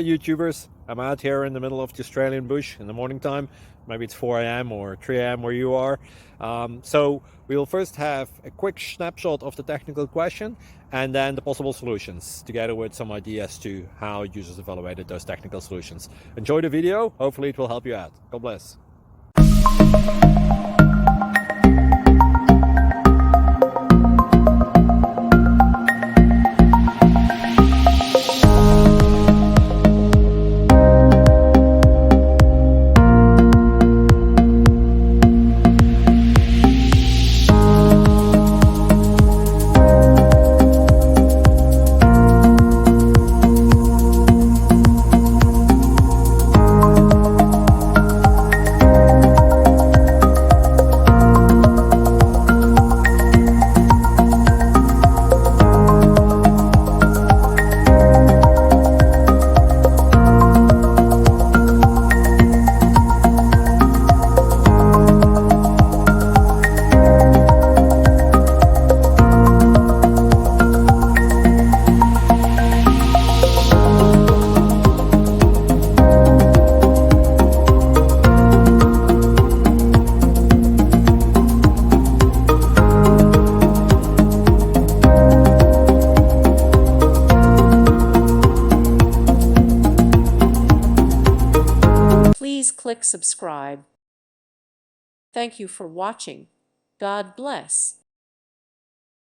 YouTubers. I'm out here in the middle of the Australian bush in the morning time. Maybe it's 4 a.m. or 3 a.m. where you are. So we'll first have a quick snapshot of the technical question and then the possible solutions, together with some ideas to how users evaluated those technical solutions. Enjoy the video. Hopefully it will help you out. God bless. Please click subscribe. Thank you for watching. God bless.